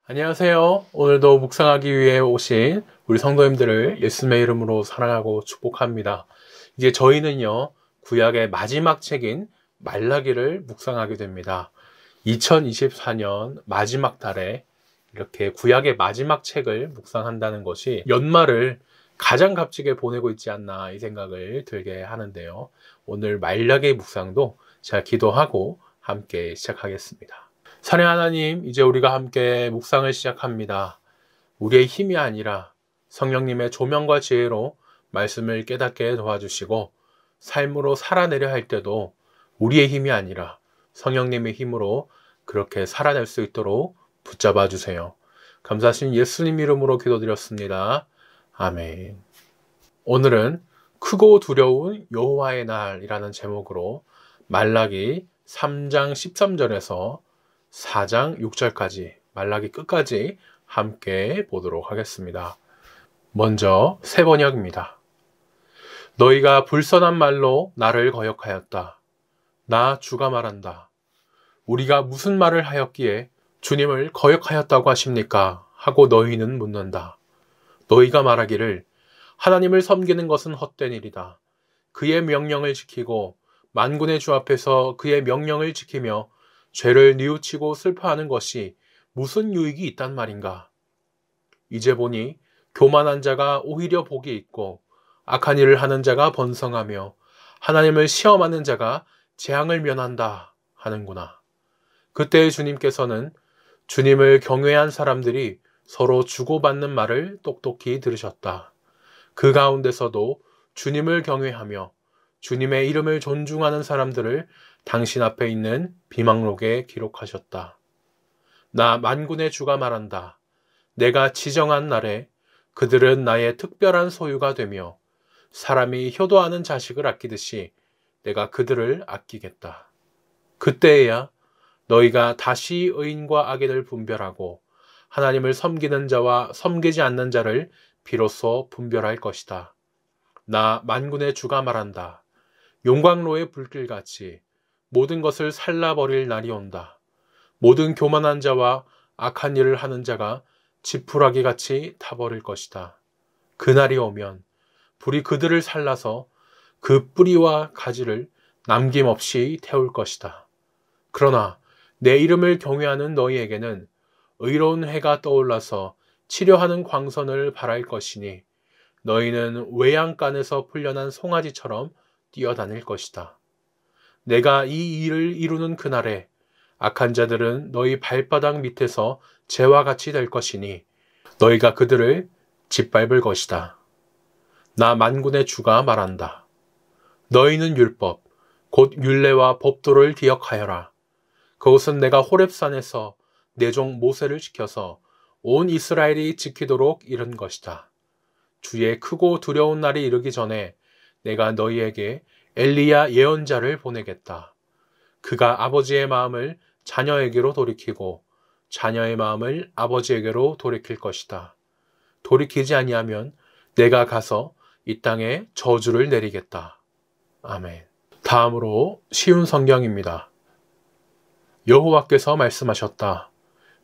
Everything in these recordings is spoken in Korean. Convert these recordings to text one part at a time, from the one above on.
안녕하세요. 오늘도 묵상하기 위해 오신 우리 성도님들을 예수님의 이름으로 사랑하고 축복합니다. 이제 저희는요, 구약의 마지막 책인 말라기를 묵상하게 됩니다. 2024년 마지막 달에 이렇게 구약의 마지막 책을 묵상한다는 것이 연말을 가장 값지게 보내고 있지 않나 이 생각을 들게 하는데요. 오늘 말라기 묵상도 제가 기도하고 함께 시작하겠습니다. 사랑하는 하나님, 이제 우리가 함께 묵상을 시작합니다. 우리의 힘이 아니라 성령님의 조명과 지혜로 말씀을 깨닫게 도와주시고 삶으로 살아내려 할 때도 우리의 힘이 아니라 성령님의 힘으로 그렇게 살아낼 수 있도록 붙잡아 주세요. 감사하신 예수님 이름으로 기도드렸습니다. 아멘. 오늘은 크고 두려운 여호와의 날이라는 제목으로 말라기 3장 13절에서 4장 6절까지 말라기 끝까지 함께 보도록 하겠습니다. 먼저 새 번역입니다. 너희가 불선한 말로 나를 거역하였다. 나 주가 말한다. 우리가 무슨 말을 하였기에 주님을 거역하였다고 하십니까? 하고 너희는 묻는다. 너희가 말하기를 하나님을 섬기는 것은 헛된 일이다. 그의 명령을 지키고 만군의 주 앞에서 그의 명령을 지키며 죄를 뉘우치고 슬퍼하는 것이 무슨 유익이 있단 말인가? 이제 보니 교만한 자가 오히려 복이 있고 악한 일을 하는 자가 번성하며 하나님을 시험하는 자가 재앙을 면한다 하는구나. 그때 주님께서는 주님을 경외한 사람들이 서로 주고받는 말을 똑똑히 들으셨다. 그 가운데서도 주님을 경외하며 주님의 이름을 존중하는 사람들을 당신 앞에 있는 비망록에 기록하셨다. 나 만군의 주가 말한다. 내가 지정한 날에 그들은 나의 특별한 소유가 되며 사람이 효도하는 자식을 아끼듯이 내가 그들을 아끼겠다. 그때에야 너희가 다시 의인과 악인을 분별하고 하나님을 섬기는 자와 섬기지 않는 자를 비로소 분별할 것이다. 나 만군의 주가 말한다. 용광로의 불길같이 모든 것을 살라버릴 날이 온다. 모든 교만한 자와 악한 일을 하는 자가 지푸라기같이 타버릴 것이다. 그날이 오면 불이 그들을 살라서 그 뿌리와 가지를 남김없이 태울 것이다. 그러나 내 이름을 경외하는 너희에게는 의로운 해가 떠올라서 치료하는 광선을 발할 것이니 너희는 외양간에서 풀려난 송아지처럼 뛰어다닐 것이다. 내가 이 일을 이루는 그날에 악한 자들은 너희 발바닥 밑에서 재와 같이 될 것이니 너희가 그들을 짓밟을 것이다. 나 만군의 주가 말한다. 너희는 율법, 곧 율례와 법도를 기억하여라. 그것은 내가 호렙산에서 내 종 모세를 시켜서 온 이스라엘이 지키도록 이룬 것이다. 주의 크고 두려운 날이 이르기 전에 내가 너희에게 엘리야 예언자를 보내겠다. 그가 아버지의 마음을 자녀에게로 돌이키고 자녀의 마음을 아버지에게로 돌이킬 것이다. 돌이키지 아니하면 내가 가서 이 땅에 저주를 내리겠다. 아멘. 다음으로 쉬운 성경입니다. 여호와께서 말씀하셨다.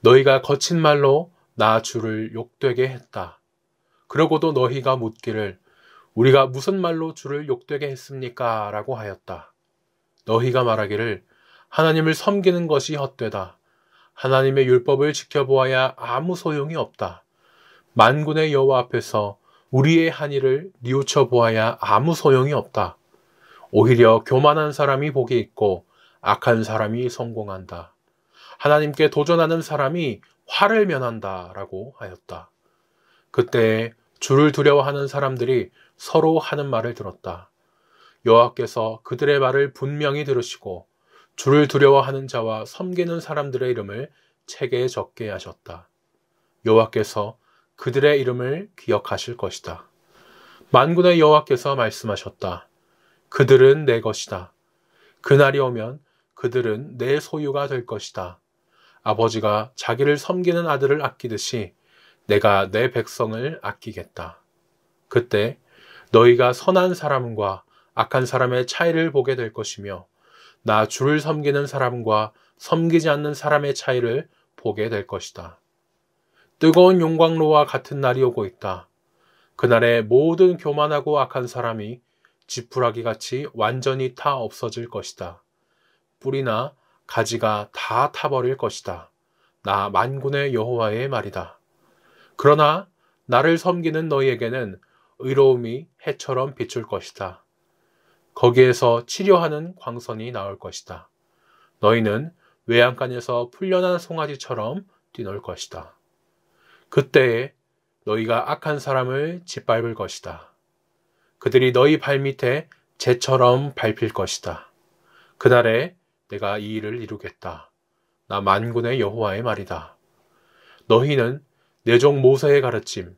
너희가 거친 말로 나 주를 욕되게 했다. 그러고도 너희가 묻기를 우리가 무슨 말로 주를 욕되게 했습니까? 라고 하였다. 너희가 말하기를 하나님을 섬기는 것이 헛되다. 하나님의 율법을 지켜보아야 아무 소용이 없다. 만군의 여호와 앞에서 우리의 한 일을 뉘우쳐 보아야 아무 소용이 없다. 오히려 교만한 사람이 복이 있고 악한 사람이 성공한다. 하나님께 도전하는 사람이 화를 면한다. 라고 하였다. 그때 주를 두려워하는 사람들이 서로 하는 말을 들었다. 여호와께서 그들의 말을 분명히 들으시고 주를 두려워하는 자와 섬기는 사람들의 이름을 책에 적게 하셨다. 여호와께서 그들의 이름을 기억하실 것이다. 만군의 여호와께서 말씀하셨다. 그들은 내 것이다. 그날이 오면 그들은 내 소유가 될 것이다. 아버지가 자기를 섬기는 아들을 아끼듯이 내가 내 백성을 아끼겠다. 그때 너희가 선한 사람과 악한 사람의 차이를 보게 될 것이며 나 주를 섬기는 사람과 섬기지 않는 사람의 차이를 보게 될 것이다. 뜨거운 용광로와 같은 날이 오고 있다. 그날에 모든 교만하고 악한 사람이 지푸라기같이 완전히 타 없어질 것이다. 뿌리나 가지가 다 타버릴 것이다. 나 만군의 여호와의 말이다. 그러나 나를 섬기는 너희에게는 의로움이 해처럼 비출 것이다. 거기에서 치료하는 광선이 나올 것이다. 너희는 외양간에서 풀려난 송아지처럼 뛰놀 것이다. 그때에 너희가 악한 사람을 짓밟을 것이다. 그들이 너희 발밑에 재처럼 밟힐 것이다. 그날에 내가 이 일을 이루겠다. 나 만군의 여호와의 말이다. 너희는 내 종 모세의 가르침,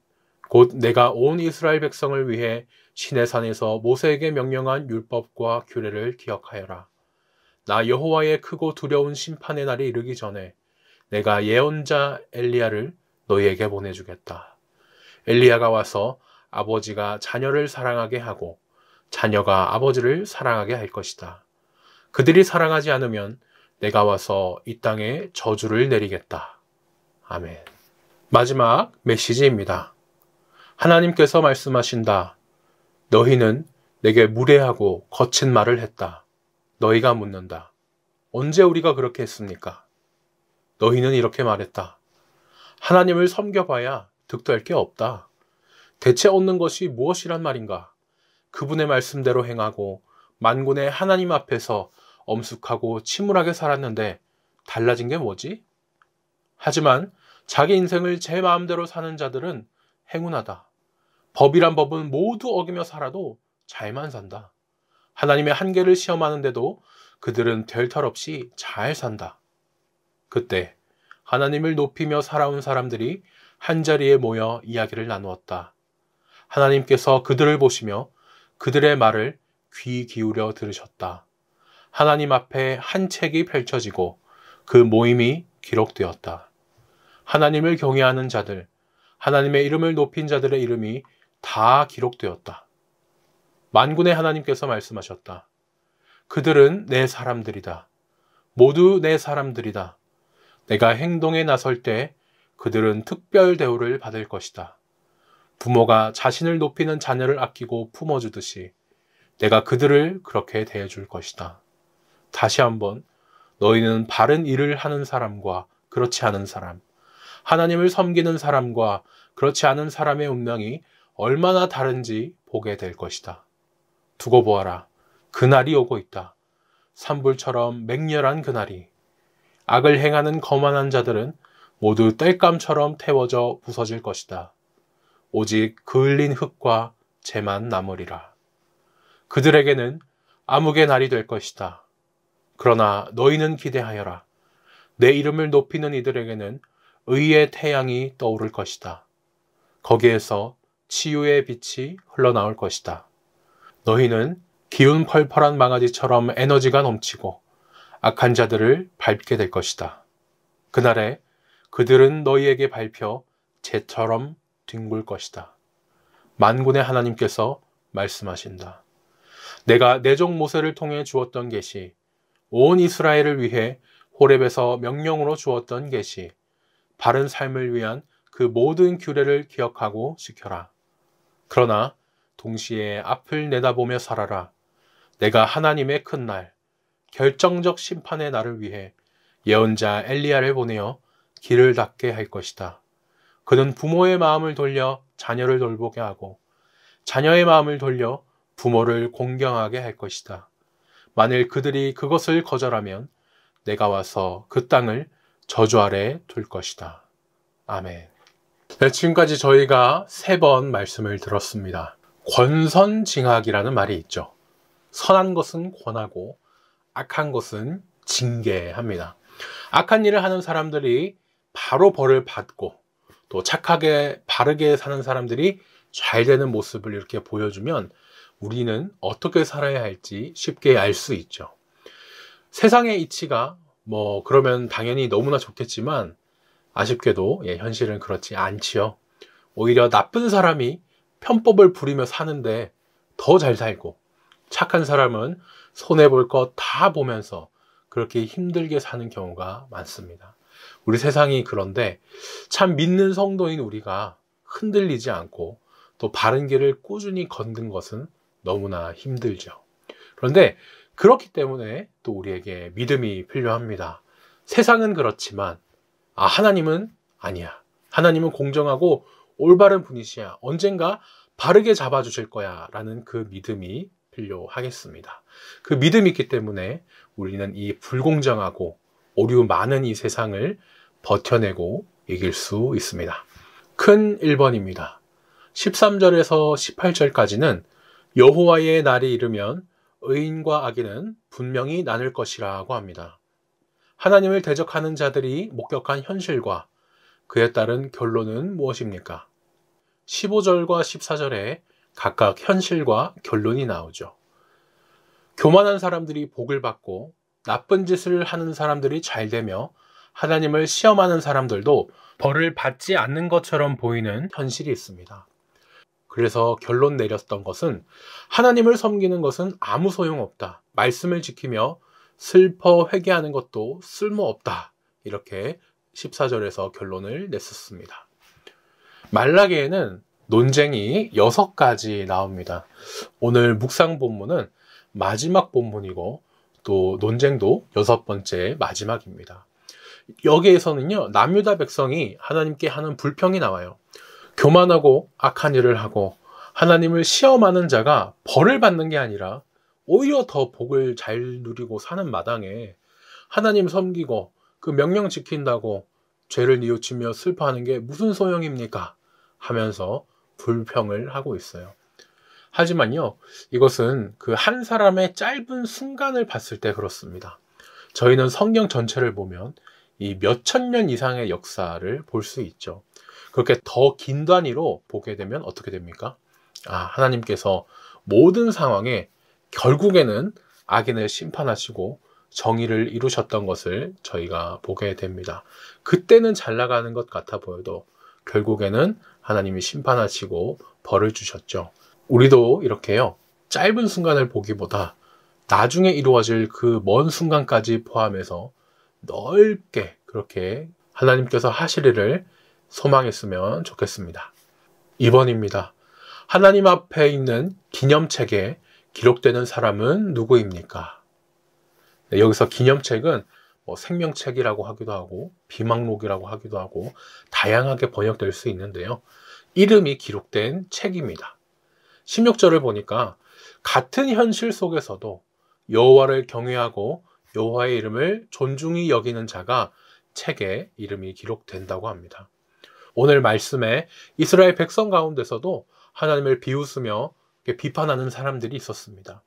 곧 내가 온 이스라엘 백성을 위해 시내산에서 모세에게 명령한 율법과 규례를 기억하여라. 나 여호와의 크고 두려운 심판의 날이 이르기 전에 내가 예언자 엘리야를 너희에게 보내주겠다. 엘리야가 와서 아버지가 자녀를 사랑하게 하고 자녀가 아버지를 사랑하게 할 것이다. 그들이 사랑하지 않으면 내가 와서 이 땅에 저주를 내리겠다. 아멘. 마지막 메시지입니다. 하나님께서 말씀하신다. 너희는 내게 무례하고 거친 말을 했다. 너희가 묻는다. 언제 우리가 그렇게 했습니까? 너희는 이렇게 말했다. 하나님을 섬겨봐야 득도할 게 없다. 대체 얻는 것이 무엇이란 말인가? 그분의 말씀대로 행하고 만군의 하나님 앞에서 엄숙하고 침울하게 살았는데 달라진 게 뭐지? 하지만 자기 인생을 제 마음대로 사는 자들은 행운하다. 법이란 법은 모두 어기며 살아도 잘만 산다. 하나님의 한계를 시험하는데도 그들은 될 탈 없이 잘 산다. 그때 하나님을 높이며 살아온 사람들이 한자리에 모여 이야기를 나누었다. 하나님께서 그들을 보시며 그들의 말을 귀 기울여 들으셨다. 하나님 앞에 한 책이 펼쳐지고 그 모임이 기록되었다. 하나님을 경외하는 자들, 하나님의 이름을 높인 자들의 이름이 다 기록되었다. 만군의 하나님께서 말씀하셨다. 그들은 내 사람들이다. 모두 내 사람들이다. 내가 행동에 나설 때 그들은 특별 대우를 받을 것이다. 부모가 자신을 높이는 자녀를 아끼고 품어주듯이 내가 그들을 그렇게 대해줄 것이다. 다시 한번 너희는 바른 일을 하는 사람과 그렇지 않은 사람, 하나님을 섬기는 사람과 그렇지 않은 사람의 운명이 얼마나 다른지 보게 될 것이다. 두고 보아라. 그날이 오고 있다. 산불처럼 맹렬한 그날이. 악을 행하는 거만한 자들은 모두 땔감처럼 태워져 부서질 것이다. 오직 그을린 흙과 재만 남으리라. 그들에게는 암흑의 날이 될 것이다. 그러나 너희는 기대하여라. 내 이름을 높이는 이들에게는 의의 태양이 떠오를 것이다. 거기에서 치유의 빛이 흘러나올 것이다. 너희는 기운 펄펄한 망아지처럼 에너지가 넘치고 악한 자들을 밟게 될 것이다. 그날에 그들은 너희에게 밟혀 재처럼 뒹굴 것이다. 만군의 하나님께서 말씀하신다. 내가 내 종 모세를 통해 주었던 계시, 온 이스라엘을 위해 호렙에서 명령으로 주었던 계시, 바른 삶을 위한 그 모든 규례를 기억하고 지켜라. 그러나 동시에 앞을 내다보며 살아라. 내가 하나님의 큰 날, 결정적 심판의 날을 위해 예언자 엘리야를 보내어 길을 닦게 할 것이다. 그는 부모의 마음을 돌려 자녀를 돌보게 하고 자녀의 마음을 돌려 부모를 공경하게 할 것이다. 만일 그들이 그것을 거절하면 내가 와서 그 땅을 저주 아래 둘 것이다. 아멘. 네, 지금까지 저희가 3번 말씀을 들었습니다. 권선징악이라는 말이 있죠. 선한 것은 권하고 악한 것은 징계합니다. 악한 일을 하는 사람들이 바로 벌을 받고 또 착하게 바르게 사는 사람들이 잘 되는 모습을 이렇게 보여주면 우리는 어떻게 살아야 할지 쉽게 알 수 있죠. 세상의 이치가 그러면 당연히 너무나 좋겠지만 아쉽게도 현실은 그렇지 않지요. 오히려 나쁜 사람이 편법을 부리며 사는데 더 잘 살고 착한 사람은 손해볼 것 다 보면서 그렇게 힘들게 사는 경우가 많습니다. 우리 세상이 그런데 참 믿는 성도인 우리가 흔들리지 않고 또 바른 길을 꾸준히 걷는 것은 너무나 힘들죠. 그런데 그렇기 때문에 또 우리에게 믿음이 필요합니다. 세상은 그렇지만 하나님은 아니야. 하나님은 공정하고 올바른 분이시야. 언젠가 바르게 잡아주실 거야 라는 그 믿음이 필요하겠습니다. 그 믿음이 있기 때문에 우리는 이 불공정하고 오류 많은 이 세상을 버텨내고 이길 수 있습니다. 큰 1번입니다. 13절에서 18절까지는 여호와의 날이 이르면 의인과 악인은 분명히 나눌 것이라고 합니다. 하나님을 대적하는 자들이 목격한 현실과 그에 따른 결론은 무엇입니까? 15절과 14절에 각각 현실과 결론이 나오죠. 교만한 사람들이 복을 받고 나쁜 짓을 하는 사람들이 잘 되며 하나님을 시험하는 사람들도 벌을 받지 않는 것처럼 보이는 현실이 있습니다. 그래서 결론 내렸던 것은 하나님을 섬기는 것은 아무 소용없다. 말씀을 지키며 슬퍼 회개하는 것도 쓸모없다. 이렇게 14절에서 결론을 냈었습니다. 말라기에는 논쟁이 6가지 나옵니다. 오늘 묵상 본문은 마지막 본문이고 또 논쟁도 6번째 마지막입니다. 여기에서는요, 남유다 백성이 하나님께 하는 불평이 나와요. 교만하고 악한 일을 하고 하나님을 시험하는 자가 벌을 받는 게 아니라 오히려 더 복을 잘 누리고 사는 마당에 하나님 섬기고 그 명령 지킨다고 죄를 뉘우치며 슬퍼하는 게 무슨 소용입니까? 하면서 불평을 하고 있어요. 하지만요, 이것은 그 한 사람의 짧은 순간을 봤을 때 그렇습니다. 저희는 성경 전체를 보면 이 몇천 년 이상의 역사를 볼 수 있죠. 그렇게 더 긴 단위로 보게 되면 어떻게 됩니까? 하나님께서 모든 상황에 결국에는 악인을 심판하시고 정의를 이루셨던 것을 저희가 보게 됩니다. 그때는 잘 나가는 것 같아 보여도 결국에는 하나님이 심판하시고 벌을 주셨죠. 우리도 이렇게요, 짧은 순간을 보기보다 나중에 이루어질 그 먼 순간까지 포함해서 넓게 그렇게 하나님께서 하시리를 소망했으면 좋겠습니다. 2번입니다. 하나님 앞에 있는 기념책에 기록되는 사람은 누구입니까? 여기서 기념책은 생명책이라고 하기도 하고 비망록이라고 하기도 하고 다양하게 번역될 수 있는데요. 이름이 기록된 책입니다. 16절을 보니까 같은 현실 속에서도 여호와를 경외하고 여호와의 이름을 존중히 여기는 자가 책에 이름이 기록된다고 합니다. 오늘 말씀에 이스라엘 백성 가운데서도 하나님을 비웃으며 비판하는 사람들이 있었습니다.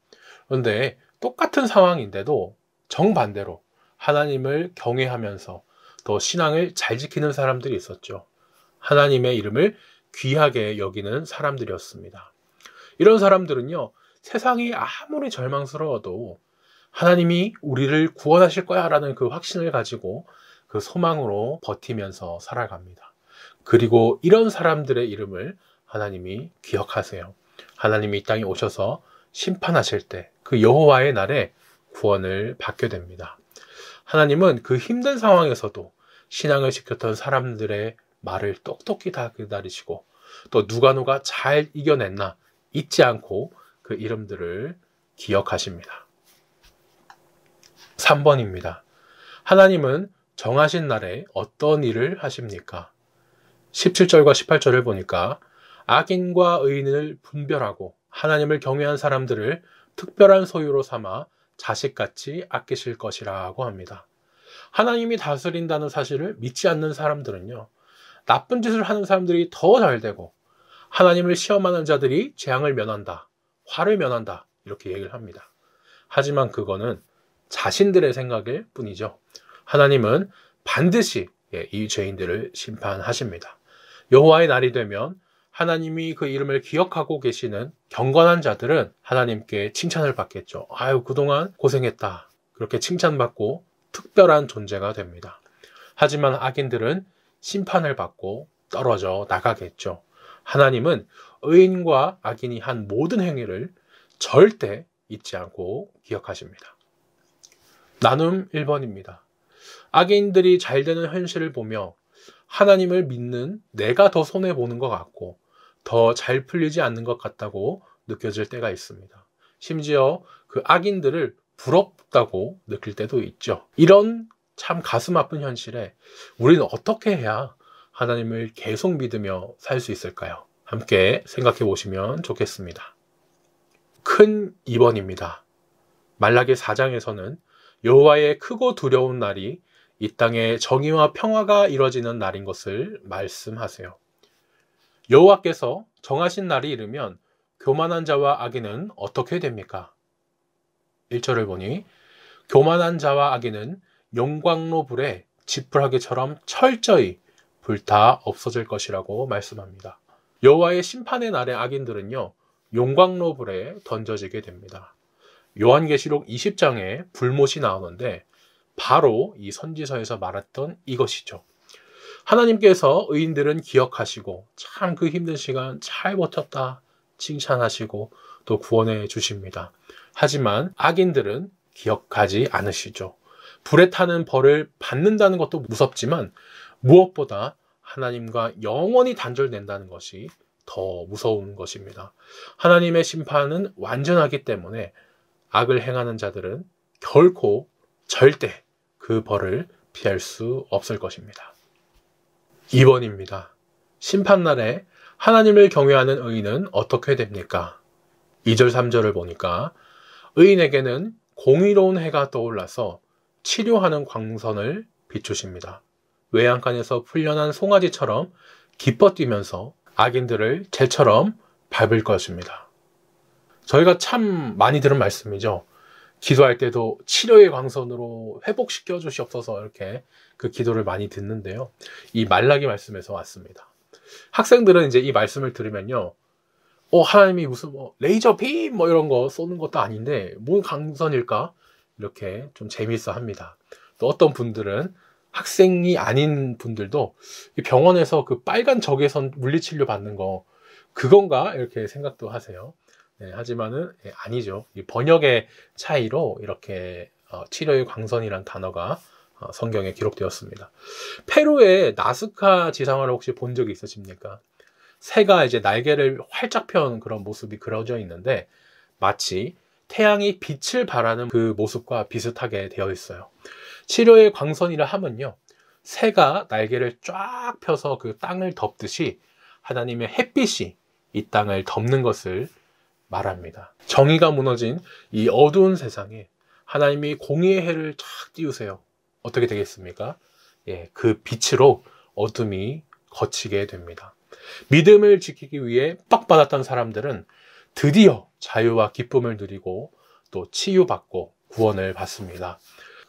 그런데 똑같은 상황인데도 정반대로 하나님을 경외하면서 또 신앙을 잘 지키는 사람들이 있었죠. 하나님의 이름을 귀하게 여기는 사람들이었습니다. 이런 사람들은요, 세상이 아무리 절망스러워도 하나님이 우리를 구원하실 거야 라는 그 확신을 가지고 그 소망으로 버티면서 살아갑니다. 그리고 이런 사람들의 이름을 하나님이 기억하세요. 하나님이 이 땅에 오셔서 심판하실 때 그 여호와의 날에 구원을 받게 됩니다. 하나님은 그 힘든 상황에서도 신앙을 지켰던 사람들의 말을 똑똑히 다 기다리시고 또 누가 잘 이겨냈나 잊지 않고 그 이름들을 기억하십니다. 3번입니다. 하나님은 정하신 날에 어떤 일을 하십니까? 17절과 18절을 보니까 악인과 의인을 분별하고 하나님을 경외한 사람들을 특별한 소유로 삼아 자식같이 아끼실 것이라고 합니다. 하나님이 다스린다는 사실을 믿지 않는 사람들은요, 나쁜 짓을 하는 사람들이 더 잘 되고 하나님을 시험하는 자들이 재앙을 면한다, 화를 면한다 이렇게 얘기를 합니다. 하지만 그거는 자신들의 생각일 뿐이죠. 하나님은 반드시 이 죄인들을 심판하십니다. 여호와의 날이 되면 하나님이 그 이름을 기억하고 계시는 경건한 자들은 하나님께 칭찬을 받겠죠. 그동안 고생했다. 그렇게 칭찬받고 특별한 존재가 됩니다. 하지만 악인들은 심판을 받고 떨어져 나가겠죠. 하나님은 의인과 악인이 한 모든 행위를 절대 잊지 않고 기억하십니다. 나눔 1번입니다. 악인들이 잘 되는 현실을 보며 하나님을 믿는 내가 더 손해보는 것 같고 더 잘 풀리지 않는 것 같다고 느껴질 때가 있습니다. 심지어 그 악인들을 부럽다고 느낄 때도 있죠. 이런 참 가슴 아픈 현실에 우리는 어떻게 해야 하나님을 계속 믿으며 살 수 있을까요? 함께 생각해 보시면 좋겠습니다. 큰 2번입니다. 말라기 4장에서는 여호와의 크고 두려운 날이 이 땅에 정의와 평화가 이루어지는 날인 것을 말씀하세요. 여호와께서 정하신 날이 이르면 교만한 자와 악인은 어떻게 됩니까? 1절을 보니 교만한 자와 악인은 용광로 불에 지푸라기처럼 철저히 불타 없어질 것이라고 말씀합니다. 여호와의 심판의 날의 악인들은요, 용광로 불에 던져지게 됩니다. 요한계시록 20장에 불못이 나오는데 바로 이 선지서에서 말했던 이것이죠. 하나님께서 의인들은 기억하시고 참 그 힘든 시간 잘 버텼다 칭찬하시고 또 구원해 주십니다. 하지만 악인들은 기억하지 않으시죠. 불에 타는 벌을 받는다는 것도 무섭지만 무엇보다 하나님과 영원히 단절된다는 것이 더 무서운 것입니다. 하나님의 심판은 완전하기 때문에 악을 행하는 자들은 결코 절대 그 벌을 피할 수 없을 것입니다. 2번입니다. 심판날에 하나님을 경외하는 의인은 어떻게 됩니까? 2절 3절을 보니까 의인에게는 공의로운 해가 떠올라서 치료하는 광선을 비추십니다. 외양간에서 풀려난 송아지처럼 기뻐 뛰면서 악인들을 재처럼 밟을 것입니다. 저희가 참 많이 들은 말씀이죠. 기도할 때도 치료의 광선으로 회복시켜 주시옵소서 이렇게 그 기도를 많이 듣는데요. 이 말라기 말씀에서 왔습니다. 학생들은 이제 이 말씀을 들으면요. 하나님이 무슨 레이저 빔 이런 거 쏘는 것도 아닌데 뭔 광선일까? 이렇게 좀 재미있어 합니다. 또 어떤 분들은 학생이 아닌 분들도 병원에서 그 빨간 적외선 물리치료 받는 거 그건가? 이렇게 생각도 하세요. 네, 하지만은 아니죠. 이 번역의 차이로 이렇게 치료의 광선이란 단어가 성경에 기록되었습니다. 페루의 나스카 지상화를 혹시 본 적이 있으십니까? 새가 이제 날개를 활짝 편 그런 모습이 그려져 있는데 마치 태양이 빛을 발하는 그 모습과 비슷하게 되어 있어요. 치료의 광선이라 하면요, 새가 날개를 쫙 펴서 그 땅을 덮듯이 하나님의 햇빛이 이 땅을 덮는 것을 말합니다. 정의가 무너진 이 어두운 세상에 하나님이 공의의 해를 쫙 띄우세요. 어떻게 되겠습니까? 그 빛으로 어둠이 걷히게 됩니다. 믿음을 지키기 위해 빡받았던 사람들은 드디어 자유와 기쁨을 누리고 또 치유받고 구원을 받습니다.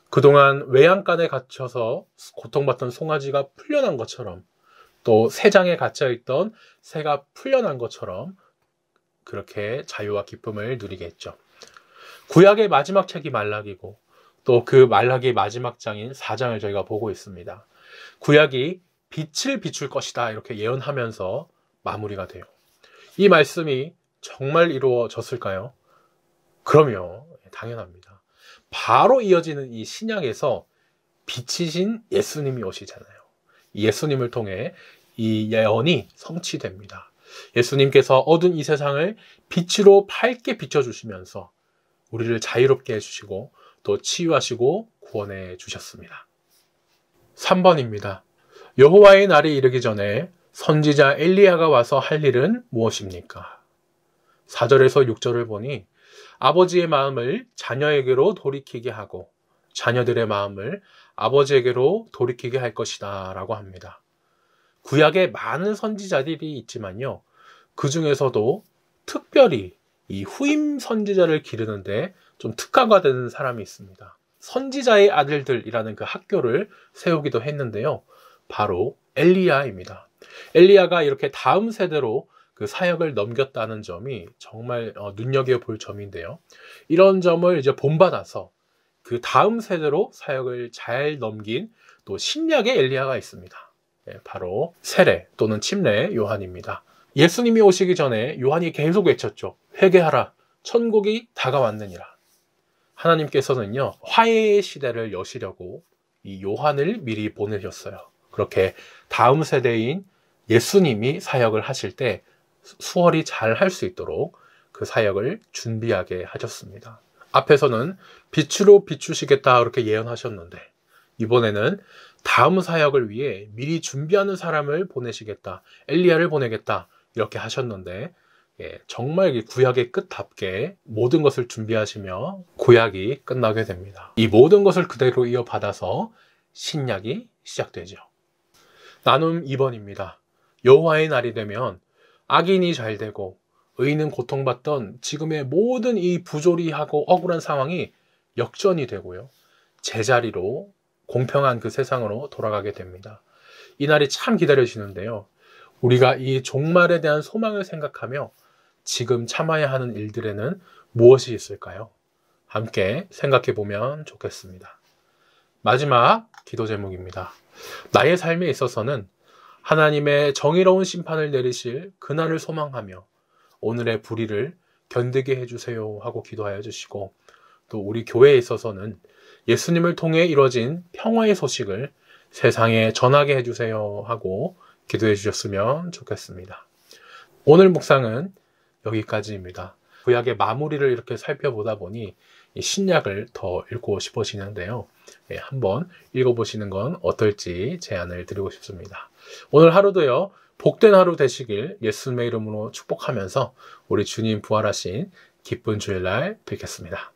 그동안 외양간에 갇혀서 고통받던 송아지가 풀려난 것처럼 또 새장에 갇혀있던 새가 풀려난 것처럼 그렇게 자유와 기쁨을 누리겠죠. 구약의 마지막 책이 말라기고 또 그 말라기의 마지막 장인 4장을 저희가 보고 있습니다. 구약이 빛을 비출 것이다 이렇게 예언하면서 마무리가 돼요. 이 말씀이 정말 이루어졌을까요? 그럼요. 당연합니다. 바로 이어지는 이 신약에서 빛이신 예수님이 오시잖아요. 예수님을 통해 이 예언이 성취됩니다. 예수님께서 어두운 이 세상을 빛으로 밝게 비춰주시면서 우리를 자유롭게 해주시고 또 치유하시고 구원해 주셨습니다. 3번입니다. 여호와의 날이 이르기 전에 선지자 엘리야가 와서 할 일은 무엇입니까? 4절에서 6절을 보니 아버지의 마음을 자녀에게로 돌이키게 하고 자녀들의 마음을 아버지에게로 돌이키게 할 것이다 라고 합니다. 구약에 많은 선지자들이 있지만요, 그 중에서도 특별히 이 후임 선지자를 기르는데 좀 특화가 되는 사람이 있습니다. 선지자의 아들들이라는 그 학교를 세우기도 했는데요, 바로 엘리야입니다. 엘리야가 이렇게 다음 세대로 그 사역을 넘겼다는 점이 정말 눈여겨볼 점인데요, 이런 점을 이제 본받아서 그 다음 세대로 사역을 잘 넘긴 또 신약의 엘리야가 있습니다. 바로 세례 또는 침례 요한입니다. 예수님이 오시기 전에 요한이 계속 외쳤죠. 회개하라, 천국이 다가왔느니라. 하나님께서는요, 화해의 시대를 여시려고 이 요한을 미리 보내셨어요. 그렇게 다음 세대인 예수님이 사역을 하실 때 수월히 잘 할 수 있도록 그 사역을 준비하게 하셨습니다. 앞에서는 빛으로 비추시겠다 그렇게 예언하셨는데 이번에는 다음 사역을 위해 미리 준비하는 사람을 보내시겠다, 엘리야를 보내겠다 이렇게 하셨는데 정말 구약의 끝답게 모든 것을 준비하시며 구약이 끝나게 됩니다. 이 모든 것을 그대로 이어받아서 신약이 시작되죠. 나눔 2번입니다. 여호와의 날이 되면 악인이 잘 되고 의인은 고통받던 지금의 모든 이 부조리하고 억울한 상황이 역전이 되고요. 제자리로 공평한 그 세상으로 돌아가게 됩니다. 이 날이 참 기다려지는데요. 우리가 이 종말에 대한 소망을 생각하며 지금 참아야 하는 일들에는 무엇이 있을까요? 함께 생각해 보면 좋겠습니다. 마지막 기도 제목입니다. 나의 삶에 있어서는 하나님의 정의로운 심판을 내리실 그날을 소망하며 오늘의 불의를 견디게 해주세요 하고 기도하여 주시고, 또 우리 교회에 있어서는 예수님을 통해 이루어진 평화의 소식을 세상에 전하게 해주세요 하고 기도해 주셨으면 좋겠습니다. 오늘 묵상은 여기까지입니다. 구약의 마무리를 이렇게 살펴보다 보니 이 신약을 더 읽고 싶어지는데요. 한번 읽어보시는 건 어떨지 제안을 드리고 싶습니다. 오늘 하루도요, 복된 하루 되시길 예수님의 이름으로 축복하면서 우리 주님 부활하신 기쁜 주일날 뵙겠습니다.